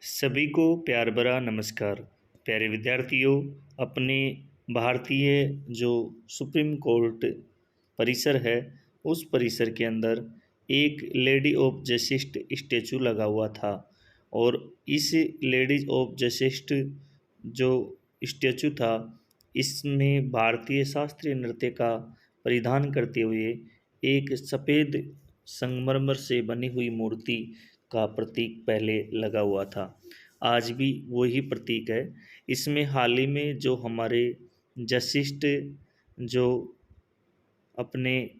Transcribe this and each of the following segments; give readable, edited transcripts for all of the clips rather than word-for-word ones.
सभी को प्यार भरा नमस्कार। प्यारे विद्यार्थियों, अपने भारतीय जो सुप्रीम कोर्ट परिसर है, उस परिसर के अंदर एक लेडी ऑफ जस्टिस स्टैचू लगा हुआ था। और इस लेडीज ऑफ जस्टिस जो स्टैचू था, इसने भारतीय शास्त्रीय नृत्य का परिधान करते हुए एक सफ़ेद संगमरमर से बनी हुई मूर्ति का प्रतीक पहले लगा हुआ था। आज भी वही प्रतीक है। इसमें हाल ही में जो हमारे जस्टिस जो अपने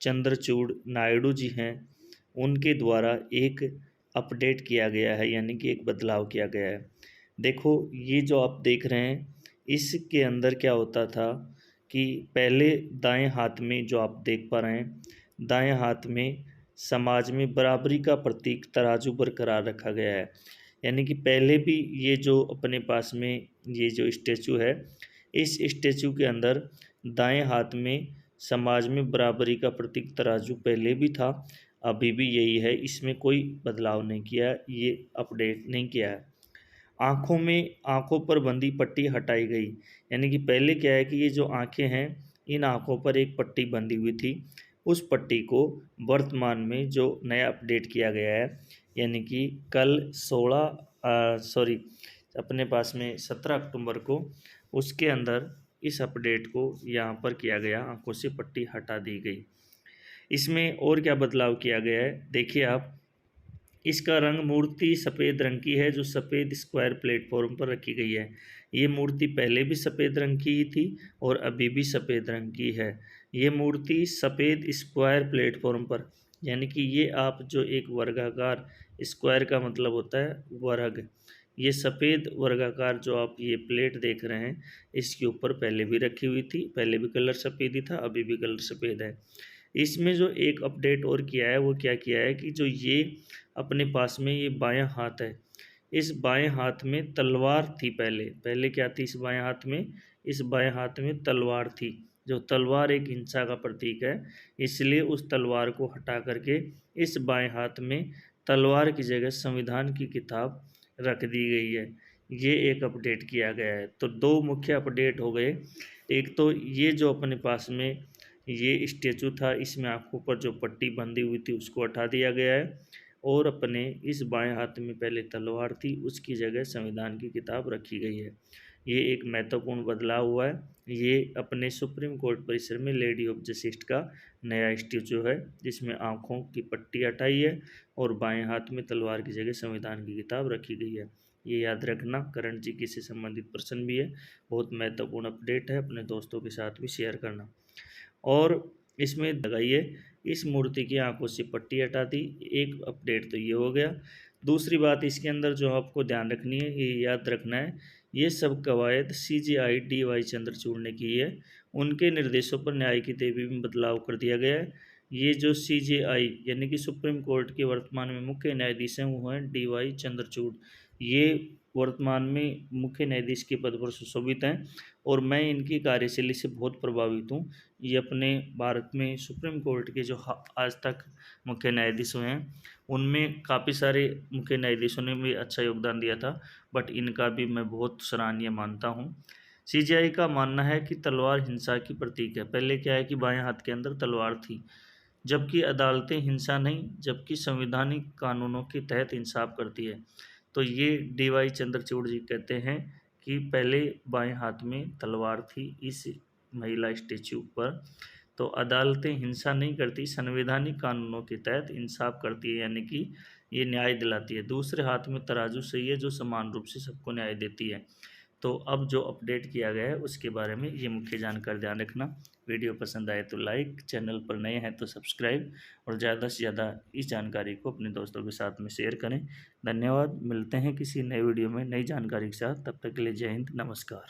चंद्रचूड़ नायडू जी हैं, उनके द्वारा एक अपडेट किया गया है, यानी कि एक बदलाव किया गया है। देखो, ये जो आप देख रहे हैं, इसके अंदर क्या होता था कि पहले दाएं हाथ में जो आप देख पा रहे हैं, दाएं हाथ में समाज में बराबरी का प्रतीक तराजू बरकरार रखा गया है। यानी कि पहले भी ये जो अपने पास में ये जो स्टैचू है, इस स्टैचू के अंदर दाएं हाथ में समाज में बराबरी का प्रतीक तराजू पहले भी था, अभी भी यही है। इसमें कोई बदलाव नहीं किया है, ये अपडेट नहीं किया है। आँखों पर बंधी पट्टी हटाई गई। यानी कि पहले क्या है कि ये जो आँखें हैं, इन आँखों पर एक पट्टी बंधी हुई थी। उस पट्टी को वर्तमान में जो नया अपडेट किया गया है, यानी कि कल 17 अक्टूबर को उसके अंदर इस अपडेट को यहाँ पर किया गया, आँखों से पट्टी हटा दी गई। इसमें और क्या बदलाव किया गया है, देखिए आप। इसका रंग मूर्ति सफ़ेद रंग की है, जो सफ़ेद स्क्वायर प्लेटफॉर्म पर रखी गई है। ये मूर्ति पहले भी सफ़ेद रंग की ही थी और अभी भी सफ़ेद रंग की है। ये मूर्ति सफ़ेद स्क्वायर प्लेटफॉर्म पर, यानी कि ये आप जो एक वर्गाकार, स्क्वायर का मतलब होता है वर्ग, ये सफ़ेद वर्गाकार जो आप ये प्लेट देख रहे हैं, इसके ऊपर पहले भी रखी हुई थी। पहले भी कलर सफ़ेद ही था, अभी भी कलर सफ़ेद है। इसमें जो एक अपडेट और किया है, वो क्या किया है कि जो ये अपने पास में ये बायां हाथ है, इस बाएं हाथ में तलवार थी। पहले पहले क्या थी इस बाएं हाथ में? इस बाएं हाथ में तलवार थी। जो तलवार एक हिंसा का प्रतीक है, इसलिए उस तलवार को हटा करके इस बाएं हाथ में तलवार की जगह संविधान की किताब रख दी गई है। ये एक अपडेट किया गया है। तो दो मुख्य अपडेट हो गए। एक तो ये जो अपने पास में ये स्टैचू था, इसमें आँखों पर जो पट्टी बंधी हुई थी उसको हटा दिया गया है, और अपने इस बाएं हाथ में पहले तलवार थी, उसकी जगह संविधान की किताब रखी गई है। ये एक महत्वपूर्ण बदलाव हुआ है। ये अपने सुप्रीम कोर्ट परिसर में लेडी ऑफ जस्टिस का नया स्टैचू है, जिसमें आँखों की पट्टी हटाई है और बाएं हाथ में तलवार की जगह संविधान की किताब रखी गई है। ये याद रखना, करण जी की से संबंधित प्रश्न भी है। बहुत महत्वपूर्ण अपडेट है, अपने दोस्तों के साथ भी शेयर करना। और इसमें लगाइए, इस मूर्ति की आंखों से पट्टी हटा दी। एक अपडेट तो ये हो गया। दूसरी बात इसके अंदर जो आपको ध्यान रखनी है, ये याद रखना है, ये सब कवायद CJI DY चंद्रचूड़ ने की है। उनके निर्देशों पर न्याय की देवी में बदलाव कर दिया गया है। ये जो CJI यानी कि सुप्रीम कोर्ट के वर्तमान में मुख्य न्यायाधीश हैं, वो हैं DY चंद्रचूड़। ये वर्तमान में मुख्य न्यायाधीश के पद पर सुशोभित हैं और मैं इनकी कार्यशैली से बहुत प्रभावित हूँ। ये अपने भारत में सुप्रीम कोर्ट के जो आज तक मुख्य न्यायाधीश हुए हैं, उनमें काफ़ी सारे मुख्य न्यायाधीशों ने भी अच्छा योगदान दिया था, बट इनका भी मैं बहुत सराहनीय मानता हूँ। CJI का मानना है कि तलवार हिंसा की प्रतीक है। पहले क्या है कि बाएं हाथ के अंदर तलवार थी, जबकि अदालतें हिंसा नहीं, जबकि संवैधानिक कानूनों के तहत इंसाफ करती है। तो ये DY चंद्रचूड़ जी कहते हैं कि पहले बाएं हाथ में तलवार थी इस महिला स्टैचू पर, तो अदालतें हिंसा नहीं करती, संवैधानिक कानूनों के तहत इंसाफ करती है, यानी कि ये न्याय दिलाती है। दूसरे हाथ में तराजू सही है, जो समान रूप से सबको न्याय देती है। तो अब जो अपडेट किया गया है उसके बारे में ये मुख्य जानकर ध्यान रखना। वीडियो पसंद आए तो लाइक, चैनल पर नए हैं तो सब्सक्राइब, और ज़्यादा से ज़्यादा इस जानकारी को अपने दोस्तों के साथ में शेयर करें। धन्यवाद। मिलते हैं किसी नए वीडियो में नई जानकारी के साथ। तब तक के लिए जय हिंद, नमस्कार।